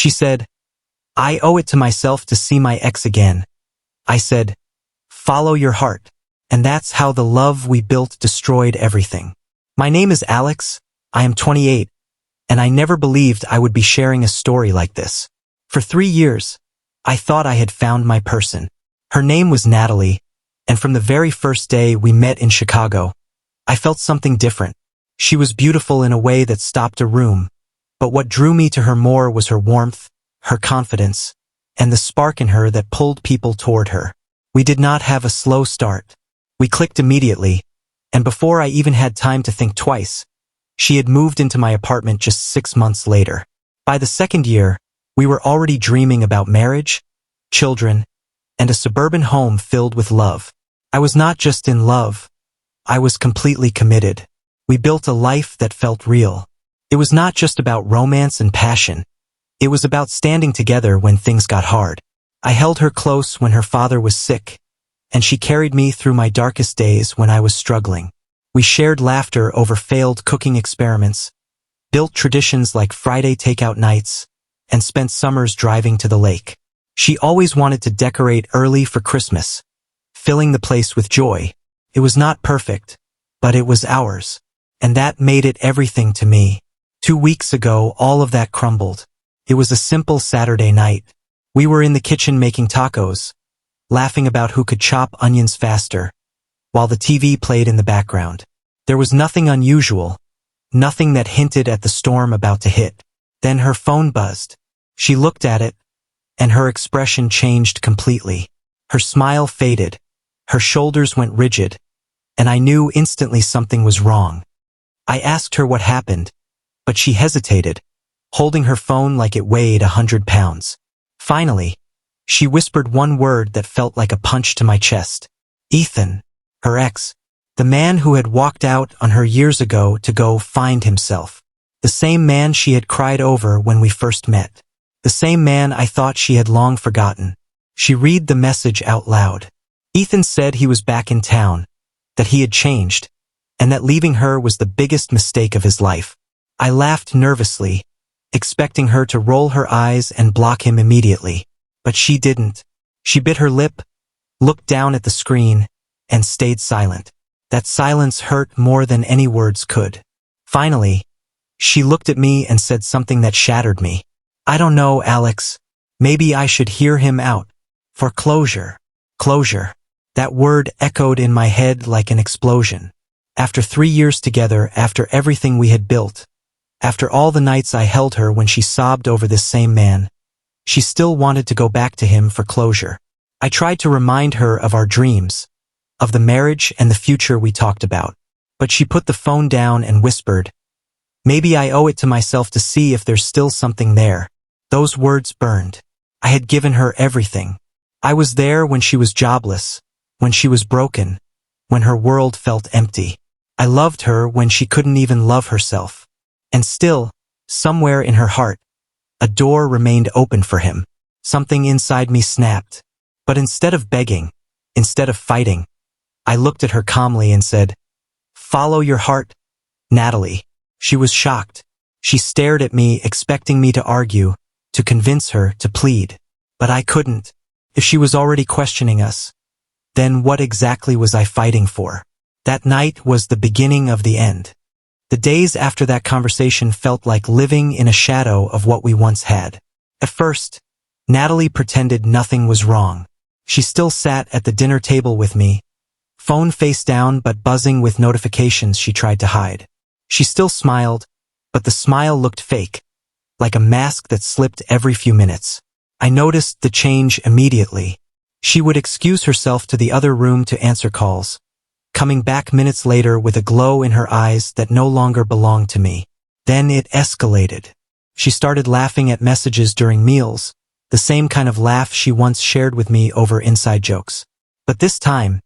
She said, "I owe it to myself to see my ex again." I said, "Follow your heart." And that's how the love we built destroyed everything. My name is Alex, I am 28, and I never believed I would be sharing a story like this. For 3 years, I thought I had found my person. Her name was Natalie, and from the very first day we met in Chicago, I felt something different. She was beautiful in a way that stopped a room, but what drew me to her more was her warmth, her confidence, and the spark in her that pulled people toward her. We did not have a slow start. We clicked immediately, and before I even had time to think twice, she had moved into my apartment just 6 months later. By the second year, we were already dreaming about marriage, children, and a suburban home filled with love. I was not just in love, I was completely committed. We built a life that felt real. It was not just about romance and passion. It was about standing together when things got hard. I held her close when her father was sick, and she carried me through my darkest days when I was struggling. We shared laughter over failed cooking experiments, built traditions like Friday takeout nights, and spent summers driving to the lake. She always wanted to decorate early for Christmas, filling the place with joy. It was not perfect, but it was ours, and that made it everything to me. 2 weeks ago, all of that crumbled. It was a simple Saturday night. We were in the kitchen making tacos, laughing about who could chop onions faster, while the TV played in the background. There was nothing unusual, nothing that hinted at the storm about to hit. Then her phone buzzed. She looked at it, and her expression changed completely. Her smile faded, her shoulders went rigid, and I knew instantly something was wrong. I asked her what happened, but she hesitated, holding her phone like it weighed 100 pounds. Finally, she whispered one word that felt like a punch to my chest. Ethan, her ex, the man who had walked out on her years ago to go find himself. The same man she had cried over when we first met. The same man I thought she had long forgotten. She read the message out loud. Ethan said he was back in town, that he had changed, and that leaving her was the biggest mistake of his life. I laughed nervously, expecting her to roll her eyes and block him immediately. But she didn't. She bit her lip, looked down at the screen, and stayed silent. That silence hurt more than any words could. Finally, she looked at me and said something that shattered me. "I don't know, Alex. Maybe I should hear him out. For closure." Closure. That word echoed in my head like an explosion. After 3 years together, after everything we had built, after all the nights I held her when she sobbed over this same man, she still wanted to go back to him for closure. I tried to remind her of our dreams, of the marriage and the future we talked about. But she put the phone down and whispered, "Maybe I owe it to myself to see if there's still something there." Those words burned. I had given her everything. I was there when she was jobless, when she was broken, when her world felt empty. I loved her when she couldn't even love herself. And still, somewhere in her heart, a door remained open for him. Something inside me snapped. But instead of begging, instead of fighting, I looked at her calmly and said, "Follow your heart, Natalie." She was shocked. She stared at me, expecting me to argue, to convince her, to plead. But I couldn't. If she was already questioning us, then what exactly was I fighting for? That night was the beginning of the end. The days after that conversation felt like living in a shadow of what we once had. At first, Natalie pretended nothing was wrong. She still sat at the dinner table with me, phone face down but buzzing with notifications she tried to hide. She still smiled, but the smile looked fake, like a mask that slipped every few minutes. I noticed the change immediately. She would excuse herself to the other room to answer calls, coming back minutes later with a glow in her eyes that no longer belonged to me. Then it escalated. She started laughing at messages during meals, the same kind of laugh she once shared with me over inside jokes. But this time,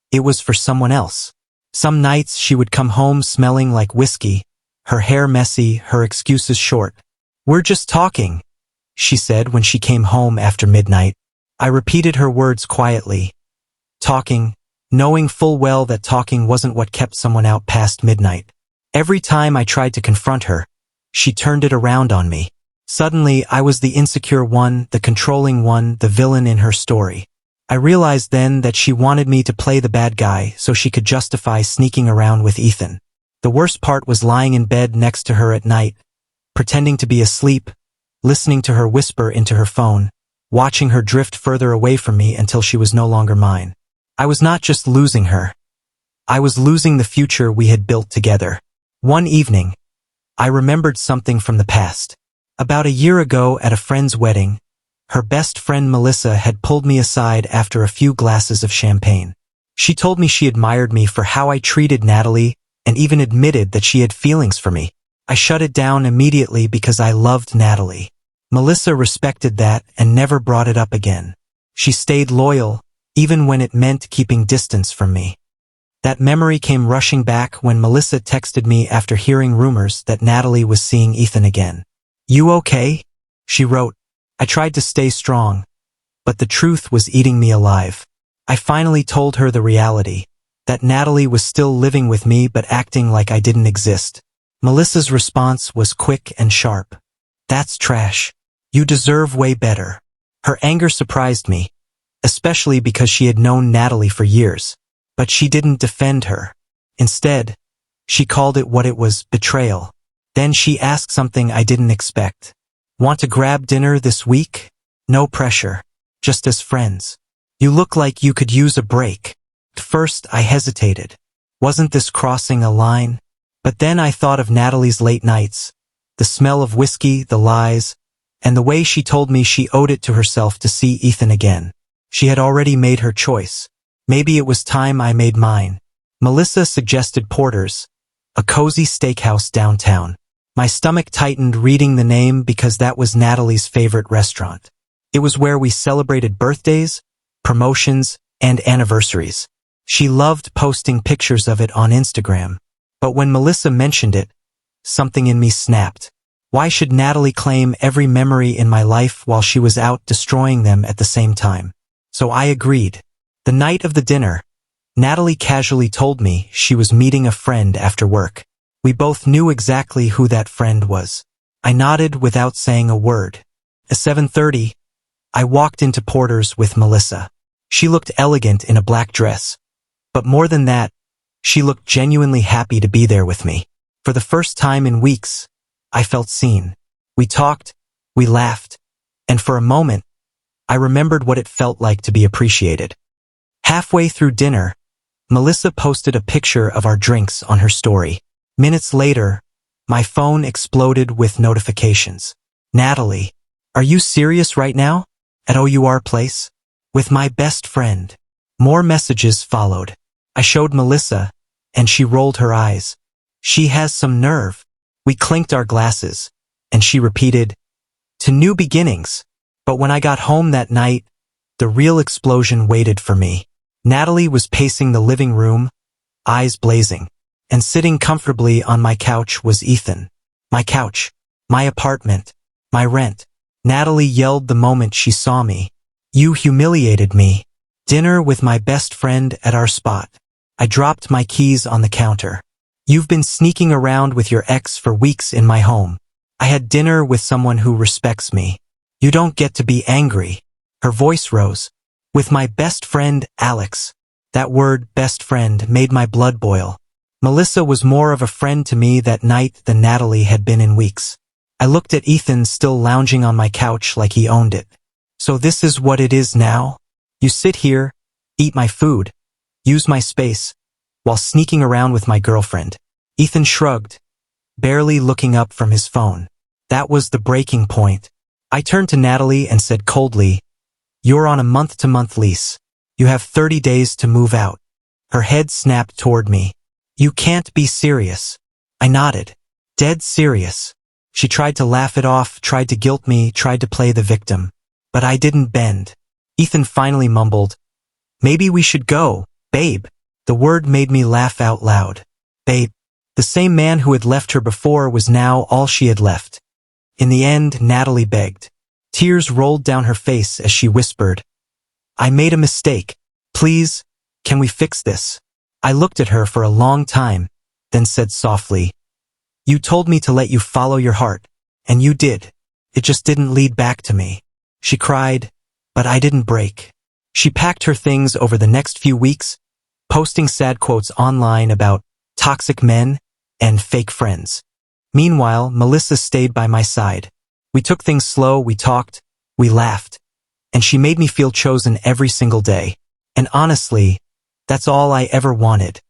it was for someone else. Some nights she would come home smelling like whiskey, her hair messy, her excuses short. "We're just talking," she said when she came home after midnight. I repeated her words quietly. Talking, knowing full well that talking wasn't what kept someone out past midnight. Every time I tried to confront her, she turned it around on me. Suddenly, I was the insecure one, the controlling one, the villain in her story. I realized then that she wanted me to play the bad guy so she could justify sneaking around with Ethan. The worst part was lying in bed next to her at night, pretending to be asleep, listening to her whisper into her phone, watching her drift further away from me until she was no longer mine. I was not just losing her. I was losing the future we had built together. One evening, I remembered something from the past. About a year ago at a friend's wedding, her best friend Melissa had pulled me aside after a few glasses of champagne. She told me she admired me for how I treated Natalie and even admitted that she had feelings for me. I shut it down immediately because I loved Natalie. Melissa respected that and never brought it up again. She stayed loyal, even when it meant keeping distance from me. That memory came rushing back when Melissa texted me after hearing rumors that Natalie was seeing Ethan again. "You okay?" she wrote. I tried to stay strong, but the truth was eating me alive. I finally told her the reality, that Natalie was still living with me but acting like I didn't exist. Melissa's response was quick and sharp. "That's trash. You deserve way better." Her anger surprised me, especially because she had known Natalie for years. But she didn't defend her. Instead, she called it what it was, betrayal. Then she asked something I didn't expect. "Want to grab dinner this week? No pressure. Just as friends. You look like you could use a break." At first, I hesitated. Wasn't this crossing a line? But then I thought of Natalie's late nights, the smell of whiskey, the lies, and the way she told me she owed it to herself to see Ethan again. She had already made her choice. Maybe it was time I made mine. Melissa suggested Porter's, a cozy steakhouse downtown. My stomach tightened reading the name because that was Natalie's favorite restaurant. It was where we celebrated birthdays, promotions, and anniversaries. She loved posting pictures of it on Instagram. But when Melissa mentioned it, something in me snapped. Why should Natalie claim every memory in my life while she was out destroying them at the same time? So I agreed. The night of the dinner, Natalie casually told me she was meeting a friend after work. We both knew exactly who that friend was. I nodded without saying a word. At 7:30, I walked into Porter's with Melissa. She looked elegant in a black dress. But more than that, she looked genuinely happy to be there with me. For the first time in weeks, I felt seen. We talked, we laughed, and for a moment, I remembered what it felt like to be appreciated. Halfway through dinner, Melissa posted a picture of our drinks on her story. Minutes later, my phone exploded with notifications. "Natalie, are you serious right now? At OUR place? With my best friend." More messages followed. I showed Melissa, and she rolled her eyes. "She has some nerve." We clinked our glasses, and she repeated, "To new beginnings." But when I got home that night, the real explosion waited for me. Natalie was pacing the living room, eyes blazing, and sitting comfortably on my couch was Ethan. My couch, my apartment, my rent. Natalie yelled the moment she saw me. "You humiliated me." Dinner with my best friend at our spot. I dropped my keys on the counter. "You've been sneaking around with your ex for weeks in my home. I had dinner with someone who respects me. You don't get to be angry." Her voice rose. "With my best friend, Alex." That word, best friend, made my blood boil. Melissa was more of a friend to me that night than Natalie had been in weeks. I looked at Ethan still lounging on my couch like he owned it. "So this is what it is now? You sit here, eat my food, use my space, while sneaking around with my girlfriend." Ethan shrugged, barely looking up from his phone. That was the breaking point. I turned to Natalie and said coldly, "You're on a month-to-month lease. You have 30 days to move out." Her head snapped toward me. "You can't be serious." I nodded. "Dead serious." She tried to laugh it off, tried to guilt me, tried to play the victim. But I didn't bend. Ethan finally mumbled, "Maybe we should go, babe." The word made me laugh out loud. Babe. The same man who had left her before was now all she had left. In the end, Natalie begged. Tears rolled down her face as she whispered, "I made a mistake. Please, can we fix this?" I looked at her for a long time, then said softly, "You told me to let you follow your heart, and you did. It just didn't lead back to me. She cried, but I didn't break. She packed her things over the next few weeks, posting sad quotes online about toxic men and fake friends. Meanwhile, Melissa stayed by my side. We took things slow, we talked, we laughed, and she made me feel chosen every single day. And honestly, that's all I ever wanted.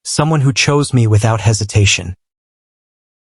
Someone who chose me without hesitation.